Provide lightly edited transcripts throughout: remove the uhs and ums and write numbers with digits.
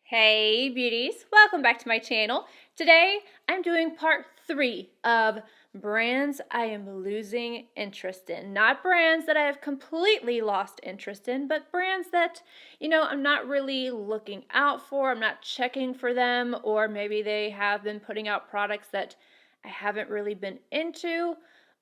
Hey beauties, welcome back to my channel. Today I'm doing part 3 of brands I am losing interest in. Not brands that I have completely lost interest in, but brands that, I'm not really looking out for, I'm not checking for them, or maybe they have been putting out products that I haven't really been into,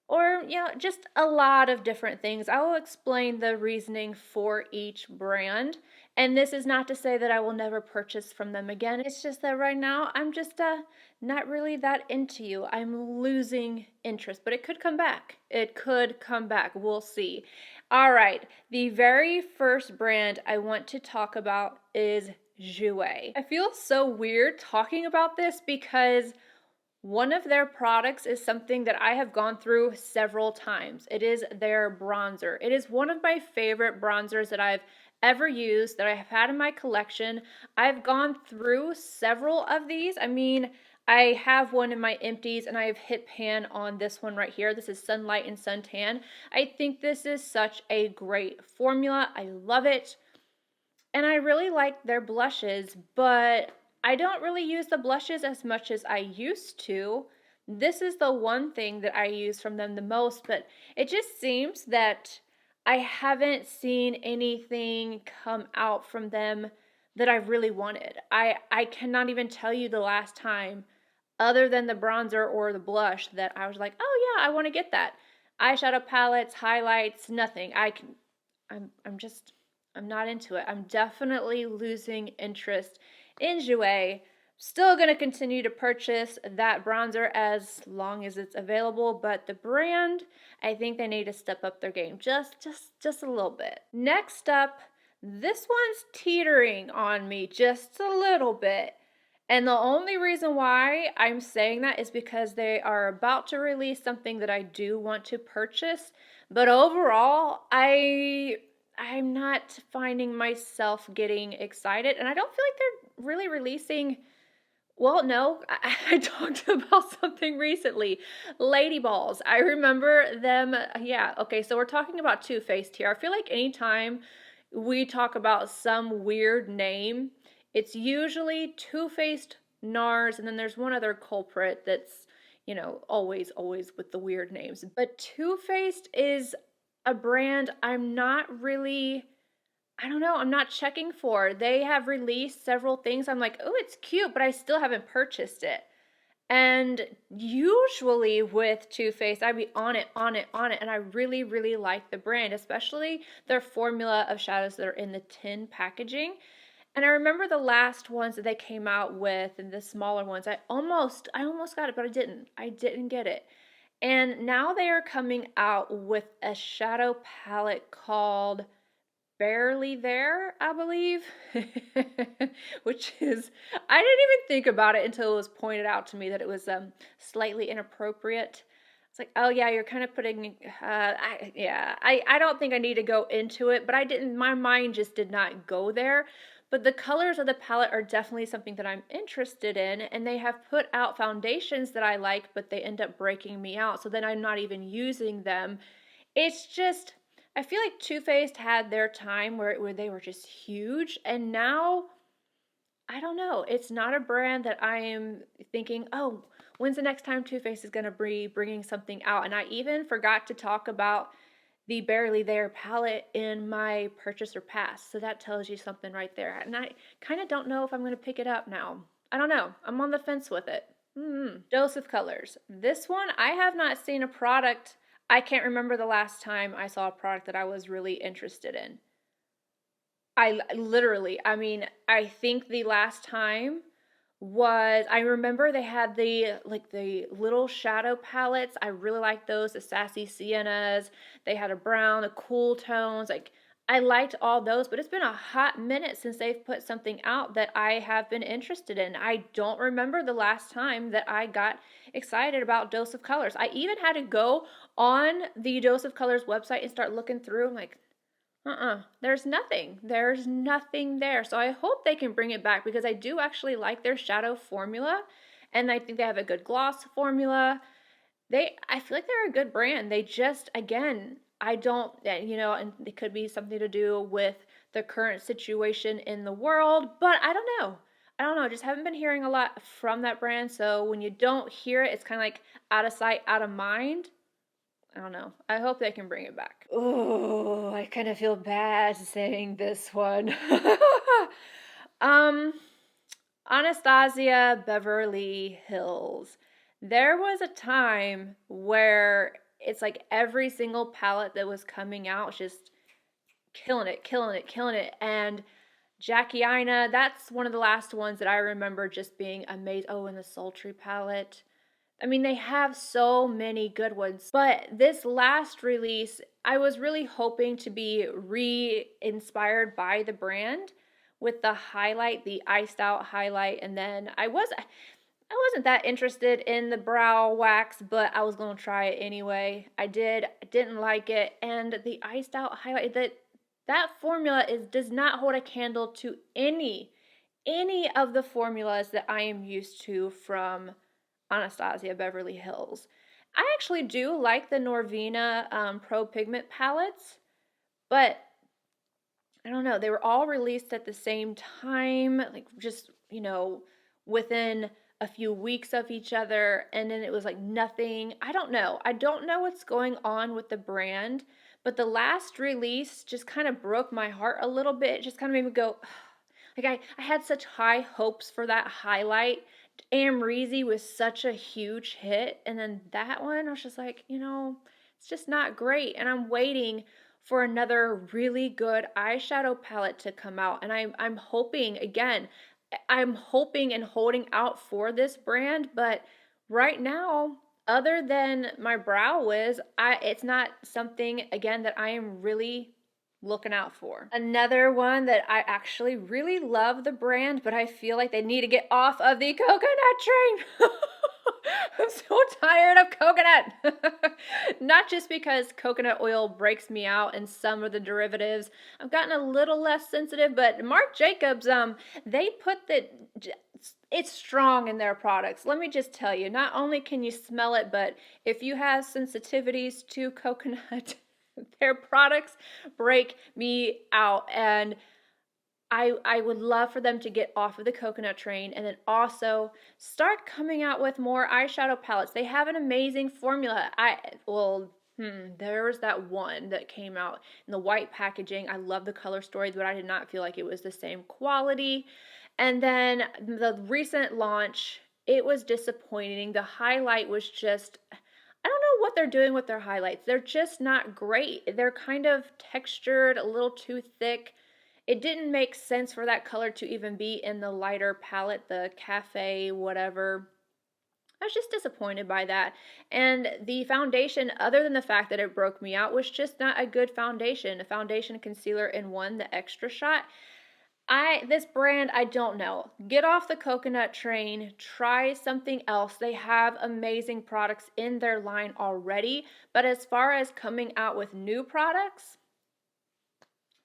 or, just a lot of different things. I will explain the reasoning for each brand. And this is not to say that I will never purchase from them again. It's just that right now I'm just not really that into you. I'm losing interest, but it could come back. It could come back. We'll see. All right. The very first brand I want to talk about is Jouer. I feel so weird talking about this because one of their products is something that I have gone through several times. It is their bronzer. It is one of my favorite bronzers that I've ever used, that I have had in my collection. I've gone through several of these. I mean, I have one in my empties and I have hit pan on this one right here. This is Sunlight and Suntan. I think this is such a great formula. I love it. And I really like their blushes, but I don't really use the blushes as much as I used to. This is the one thing that I use from them the most, but it just seems that I haven't seen anything come out from them that I really wanted. I cannot even tell you the last time, other than the bronzer or the blush, that I was like, oh yeah, I want to get that. Eyeshadow palettes, highlights, nothing. I'm not into it. I'm definitely losing interest in Jouer. Still going to continue to purchase that bronzer as long as it's available, but the brand, I think they need to step up their game just a little bit. Next up, this one's teetering on me just a little bit. And the only reason why I'm saying that is because they are about to release something that I do want to purchase, but overall, I'm not finding myself getting excited, and I don't feel like they're really releasing. Well, no, I talked about something recently. Lady balls. I remember them. Yeah, okay, so we're talking about Too Faced here. I feel like anytime we talk about some weird name, it's usually Too Faced, NARS, and then there's one other culprit that's, always with the weird names. But Too Faced is a brand I'm not really, I don't know, I'm not checking for. They have released several things. I'm like, oh, it's cute, but I still haven't purchased it. And usually with Too Faced, I'd be on it, and I really, really like the brand, especially their formula of shadows that are in the tin packaging. And I remember the last ones that they came out with, and the smaller ones, I almost got it, but I didn't get it. And now they are coming out with a shadow palette called Barely There, I believe, which is, I didn't even think about it until it was pointed out to me that it was slightly inappropriate. It's like, oh yeah, you're kind of putting, I don't think I need to go into it, but my mind just did not go there. But the colors of the palette are definitely something that I'm interested in, and they have put out foundations that I like, but they end up breaking me out, so then I'm not even using them. It's just, I feel like Too Faced had their time where they were just huge, and now, I don't know, it's not a brand that I am thinking, oh, when's the next time Too Faced is going to be bringing something out? And I even forgot to talk about the Barely There palette in my purchase or pass. So that tells you something right there. And I kind of don't know if I'm going to pick it up now. I don't know. I'm on the fence with it. Dose of Colors. This one, I have not seen a product. I can't remember the last time I saw a product that I was really interested in. I think the last time was, I remember they had the little shadow palettes. I really liked those, the Sassy Siennas. They had a brown, the cool tones. I liked all those, but it's been a hot minute since they've put something out that I have been interested in. I don't remember the last time that I got excited about Dose of Colors. I even had to go on the Dose of Colors website and start looking through. I'm like, there's nothing. There's nothing there. So I hope they can bring it back, because I do actually like their shadow formula, and I think they have a good gloss formula. I feel like they're a good brand. They just, again, I don't, and it could be something to do with the current situation in the world, but I don't know. I don't know, just haven't been hearing a lot from that brand. So when you don't hear it, it's kind of like out of sight, out of mind. I don't know. I hope they can bring it back. Oh, I kind of feel bad saying this one. Anastasia Beverly Hills. There was a time where it's like every single palette that was coming out was just killing it, killing it, killing it. And Jackie Aina, that's one of the last ones that I remember just being amazed. Oh, and the Sultry palette. I mean, they have so many good ones. But this last release, I was really hoping to be re-inspired by the brand with the highlight, the iced out highlight. And then I wasn't that interested in the brow wax, but I was going to try it anyway. I didn't like it. And the iced out highlight, that formula does not hold a candle to any of the formulas that I am used to from Anastasia Beverly Hills. I actually do like the Norvina Pro Pigment palettes, but I don't know, they were all released at the same time, like just, you know, within a few weeks of each other, and then it was like nothing. I don't know what's going on with the brand, but the last release just kind of broke my heart a little bit. It just kind of made me go, like I had such high hopes for that highlight. ARMANI was such a huge hit, and then that one I was just like, you know, it's just not great. And I'm waiting for another really good eyeshadow palette to come out, and I'm hoping, again, I'm hoping and holding out for this brand, but right now, other than my Brow Wiz, it's not something, again, that I am really looking out for. Another one that I actually really love the brand, but I feel like they need to get off of the coconut train. I'm so tired of coconut. Not just because coconut oil breaks me out and some of the derivatives. I've gotten a little less sensitive, but Marc Jacobs, they put it's strong in their products. Let me just tell you, not only can you smell it, but if you have sensitivities to coconut, their products break me out. And I would love for them to get off of the coconut train and then also start coming out with more eyeshadow palettes. They have an amazing formula. There was that one that came out in the white packaging. I love the color story, but I did not feel like it was the same quality. And then the recent launch, it was disappointing. The highlight was just, I don't know what they're doing with their highlights. They're just not great. They're kind of textured, a little too thick. It didn't make sense for that color to even be in the lighter palette, the cafe, whatever. I was just disappointed by that. And the foundation, other than the fact that it broke me out, was just not a good foundation. A foundation concealer in one, the extra shot. This brand, I don't know. Get off the coconut train. Try something else. They have amazing products in their line already. But as far as coming out with new products,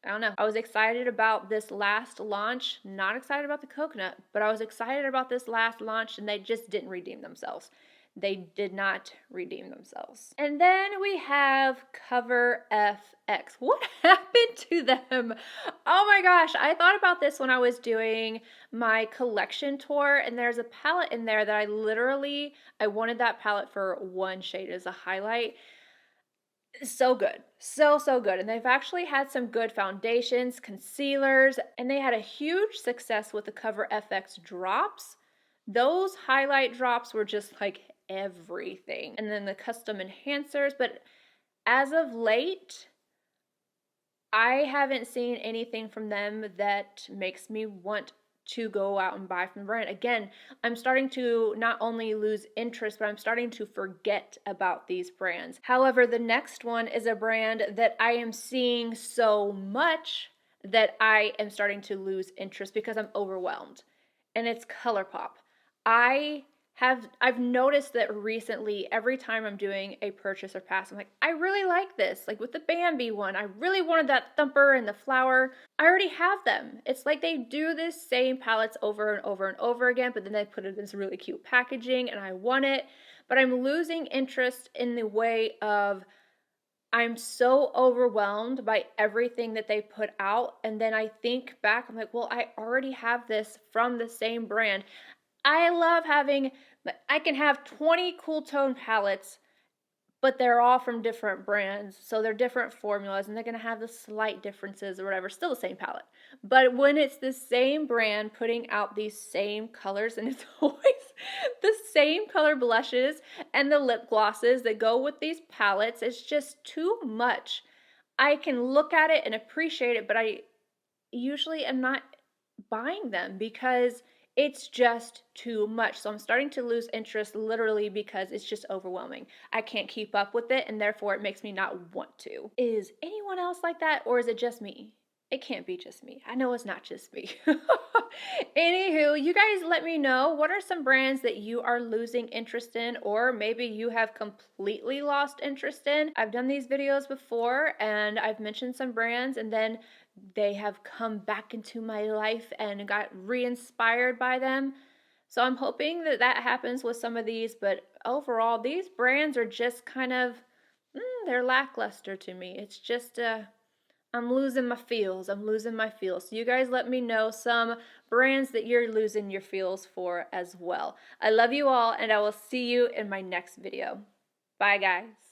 I don't know. I was excited about this last launch. Not excited about the coconut, but I was excited about this last launch, and they just didn't redeem themselves. They did not redeem themselves. And then we have Cover FX. What happened to them? Oh my gosh, I thought about this when I was doing my collection tour, and there's a palette in there that I wanted that palette for one shade as a highlight. So good. So good. And they've actually had some good foundations, concealers, and they had a huge success with the Cover FX drops. Those highlight drops were just like everything. And then the custom enhancers. But as of late, I haven't seen anything from them that makes me want to go out and buy from the brand. Again, I'm starting to not only lose interest, but I'm starting to forget about these brands. However, the next one is a brand that I am seeing so much that I am starting to lose interest because I'm overwhelmed. And it's Colourpop. I've noticed that recently, every time I'm doing a purchase or pass, I'm like, I really like this. Like with the Bambi one, I really wanted that thumper and the flower. I already have them. It's like they do this same palettes over and over and over again, but then they put it in this really cute packaging and I want it. But I'm losing interest in the way of I'm so overwhelmed by everything that they put out, and then I think back, I'm like, well, I already have this from the same brand. I love having, I can have 20 cool tone palettes, but they're all from different brands, so they're different formulas, and they're going to have the slight differences or whatever, still the same palette. But when it's the same brand putting out these same colors, and it's always the same color blushes and the lip glosses that go with these palettes, it's just too much. I can look at it and appreciate it, but I usually am not buying them because it's just too much. So I'm starting to lose interest literally because it's just overwhelming. I can't keep up with it, and therefore it makes me not want to. Is anyone else like that, or is it just me? It can't be just me. I know it's not just me. Anywho, you guys let me know, what are some brands that you are losing interest in, or maybe you have completely lost interest in? I've done these videos before and I've mentioned some brands, and then they have come back into my life and got re-inspired by them. So I'm hoping that that happens with some of these, but overall, these brands are just kind of, they're lackluster to me. It's just, I'm losing my feels. I'm losing my feels. So you guys let me know some brands that you're losing your feels for as well. I love you all, and I will see you in my next video. Bye, guys.